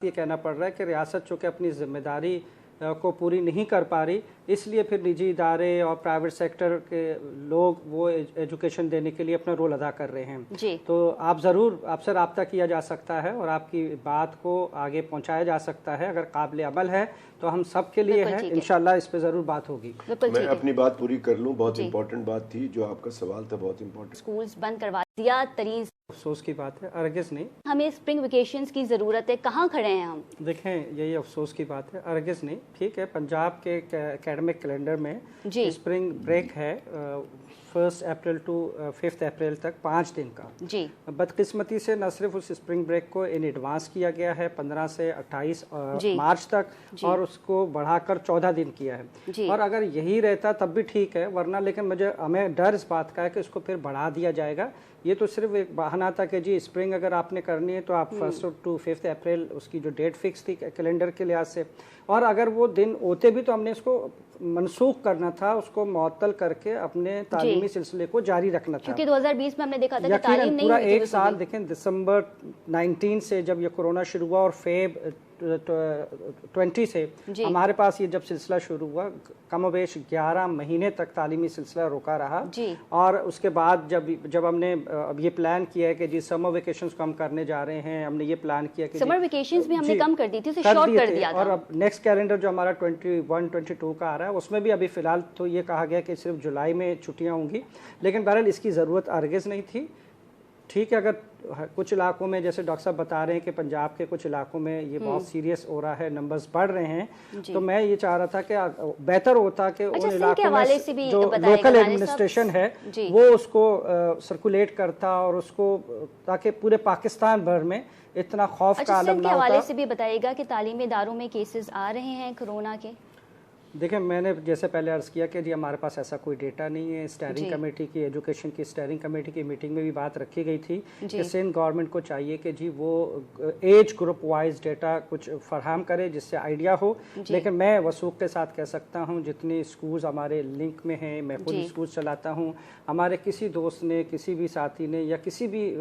یہ کہنا پڑ رہا ہے کہ ریاست چونکہ اپنی ذمہ داری کو پوری نہیں کر پا رہی، اس لیے پھر نجی ادارے اور پرائیویٹ سیکٹر کے لوگ وہ ایجوکیشن دینے کے لیے اپنا رول ادا کر رہے ہیں۔ تو آپ سے رابطہ کیا جا سکتا ہے اور آپ کی بات کو آگے پہنچایا جا سکتا ہے، اگر قابل عمل ہے تو ہم سب کے لیے ہے، انشاءاللہ اس پہ ضرور بات ہوگی۔ میں اپنی بات پوری کر لوں، بہت امپورٹنٹ بات تھی جو آپ کا سوال تھا، بہت امپورٹنٹ۔ سکولز بند کروا زیادہ ترین افسوس کی بات ہے، ہرگز نہیں۔ ہمیں اسپرنگ ویکیشنز کی ضرورت ہے، کہاں کھڑے ہیں ہم؟ دیکھیں یہی افسوس کی بات ہے، ہرگز نہیں۔ ٹھیک ہے، پنجاب کے اکیڈمک کیلنڈر میں اسپرنگ بریک ہے 1 اپریل ٹو 5 اپریل تک 5 دن کا۔ بدقسمتی سے نہ صرف اس اسپرنگ بریک کو ان ایڈوانس کیا گیا ہے 15 سے 28 مارچ تک، اور اس کو بڑھا کر 14 دن کیا ہے، اور اگر یہی رہتا تب بھی ٹھیک ہے، ورنہ لیکن ہمیں ڈر اس بات کا ہے کہ اس کو پھر بڑھا دیا جائے گا۔ یہ تو صرف ایک بہانہ تھا کہ جی اسپرنگ اگر آپ نے کرنی ہے تو آپ 1 ٹو 5 اپریل اس کی جو ڈیٹ فکس تھی کیلنڈر کے لحاظ سے، اور اگر وہ دن ہوتے بھی تو ہم نے اس کو منسوخ کرنا تھا، اس کو معطل کر کے اپنے تعلیمی سلسلے کو جاری رکھنا تھا، کیونکہ 2020 میں ہم نے دیکھا تھا کہ تعلیم نہیں پورا ہوئی تھی۔ ایک سال دیکھیں، دسمبر 19 سے جب یہ کورونا شروع ہوا اور فیب 20 سے ہمارے پاس یہ جب سلسلہ شروع ہوا، کم و بیش 11 مہینے تک تعلیمی سلسلہ روکا رہا، اور اس کے بعد جب ہم نے اب یہ پلان کیا ہے کہ جی سمر ویکیشنز کو ہم کرنے جا رہے ہیں، ہم نے یہ پلان کیا کہ سمر ویکیشنز بھی ہم نے کم کر دی تھی، اسے شارٹ کر دیا تھا، اور اب نیکسٹ کیلنڈر جو ہمارا 21-22 کا آ رہا ہے اس میں بھی ابھی فی الحال تو یہ کہا گیا کہ صرف جولائی میں چھٹیاں ہوں گی، لیکن بہرحال اس کی ضرورت ہرگز نہیں تھی۔ ٹھیک ہے، اگر کچھ علاقوں میں جیسے ڈاکٹر صاحب بتا رہے ہیں کہ پنجاب کے کچھ علاقوں میں یہ بہت سیریس ہو رہا ہے، نمبرز بڑھ رہے ہیں، تو میں یہ چاہ رہا تھا کہ بہتر ہوتا کہ ان علاقوں میں جو لوکل ایڈمنسٹریشن ہے وہ اس کو سرکولیٹ کرتا، اور اس کو تاکہ پورے پاکستان بھر میں اتنا خوف کا عالم نہ ہوتا۔ کے حوالے سے بھی بتائیے گا کہ تعلیمی اداروں میں کیسز آ رہے ہیں کورونا کے؟ دیکھیں، میں نے جیسے پہلے عرض کیا کہ جی ہمارے پاس ایسا کوئی ڈیٹا نہیں ہے۔ اسٹیئرنگ کمیٹی کی ایجوکیشن کی اسٹیئرنگ کمیٹی کی میٹنگ میں بھی بات رکھی گئی تھی کہ سندھ گورنمنٹ کو چاہیے کہ جی وہ ایج گروپ وائز ڈیٹا کچھ فراہم کرے جس سے آئیڈیا ہو، لیکن میں وثوق کے ساتھ کہہ سکتا ہوں جتنے اسکولز ہمارے لنک میں ہیں، میں خود اسکولز چلاتا ہوں، ہمارے کسی دوست نے، کسی بھی ساتھی نے، یا کسی بھی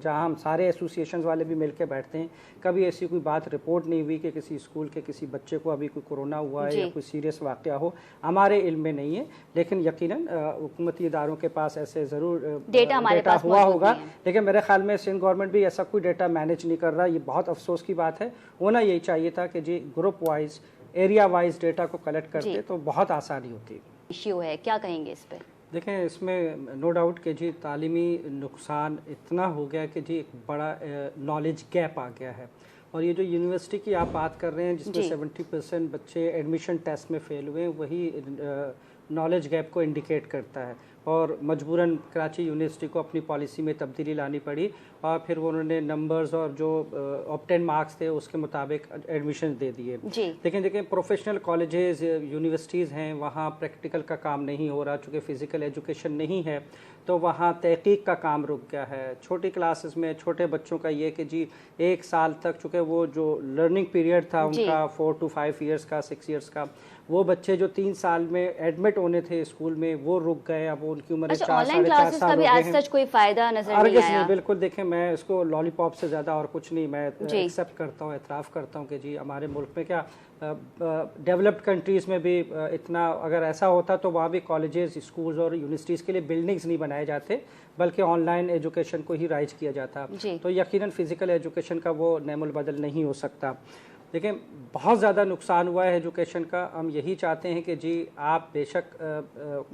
جہاں ہم سارے ایسوسیشنز والے بھی مل کے بیٹھتے ہیں، کبھی ایسی کوئی بات رپورٹ نہیں ہوئی کہ کسی اسکول کے کسی بچے کو ابھی کوئی کورونا ہوا ہے یا کوئی سیریس واقعہ ہو، ہمارے علم میں نہیں ہے، لیکن یقیناً حکومتی اداروں کے پاس ایسے ضرور ڈیٹا ہوا ہوگا، لیکن میرے خیال میں سندھ گورنمنٹ بھی ایسا کوئی ڈیٹا مینیج نہیں کر رہا۔ یہ بہت افسوس کی بات ہے، ہونا یہی چاہیے تھا کہ جی group wise, area wise data کو کلیکٹ کرتے تو بہت آسانی ہوتی۔ ایشو ہے، کیا کہیں گے اس پہ؟ دیکھیں، اس میں نو ڈاؤٹ کہ جی تعلیمی نقصان اتنا ہو گیا کہ جی ایک بڑا نالج گیپ آ گیا ہے، اور یہ جو یونیورسٹی کی آپ بات کر رہے ہیں جس میں 70% بچے ایڈمیشن ٹیسٹ میں فیل ہوئے ہیں، وہی نالج گیپ کو انڈیکیٹ کرتا ہے، اور مجبوراً کراچی یونیورسٹی کو اپنی پالیسی میں تبدیلی لانی پڑی، اور پھر انہوں نے نمبرز اور جو آبٹین مارکس تھے اس کے مطابق ایڈمیشن دے دیے۔ دیکھیں پروفیشنل کالجز یونیورسٹیز ہیں، وہاں پریکٹیکل کا کام نہیں ہو رہا، چونکہ فزیکل ایجوکیشن نہیں ہے تو وہاں تحقیق کا کام رک گیا ہے۔ چھوٹی کلاسز میں چھوٹے بچوں کا یہ کہ جی 1 سال تک، چونکہ وہ جو لرننگ پیریڈ تھا ان کا 4 to 5 ایئرس کا، 6 ایئرس کا، وہ بچے جو 3 سال میں ایڈمٹ ہونے تھے اسکول میں وہ رک گئے، اب ان کی عمر 4 ساڑھے 4 سال ہو گئے ہیں۔ سچ کوئی فائدہ نظر نہیں آیا؟ بالکل، دیکھیں میں اس کو لالی پاپ سے زیادہ اور کچھ نہیں، میں ایکسیپٹ کرتا ہوں، اعتراف کرتا ہوں کہ جی ہمارے ملک میں کیا ڈیولپڈ کنٹریز میں بھی اتنا اگر ایسا ہوتا تو وہاں بھی کالجز، اسکولز اور یونیورسٹیز کے لیے بلڈنگز نہیں بنائے جاتے بلکہ آن لائن ایجوکیشن کو ہی رائج کیا جاتا، تو یقیناً فزیکل ایجوکیشن کا وہ نعم البدل نہیں ہو سکتا۔ لیکن بہت زیادہ نقصان ہوا ہے ایجوکیشن کا۔ ہم یہی چاہتے ہیں کہ جی آپ بے شک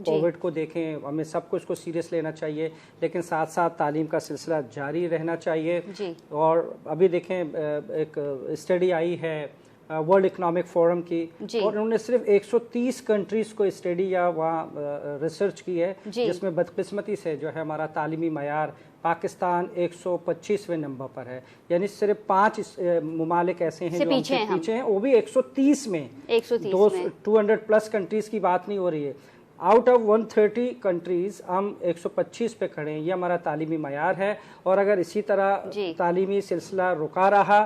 کووڈ کو دیکھیں، ہمیں سب کو اس کو سیریس لینا چاہیے، لیکن ساتھ ساتھ تعلیم کا سلسلہ جاری رہنا چاہیے۔ اور ابھی دیکھیں ایک اسٹڈی آئی ہے ورلڈ اکنامک فورم کی، اور انہوں نے صرف 130 کنٹریز کو اسٹڈی یا وہاں ریسرچ کی ہے، جس میں بدقسمتی سے جو ہے ہمارا تعلیمی معیار پاکستان 125ویں نمبر پر ہے، یعنی صرف 5 ممالک ایسے ہیں جو ہم سے پیچھے ہیں، وہ بھی 130 میں، 200+ کنٹریز کی بات نہیں ہو رہی ہے۔ آؤٹ آف 130 کنٹریز ہم 125 پہ کھڑے ہیں، یہ ہمارا تعلیمی معیار ہے، اور اگر اسی طرح تعلیمی سلسلہ رکا رہا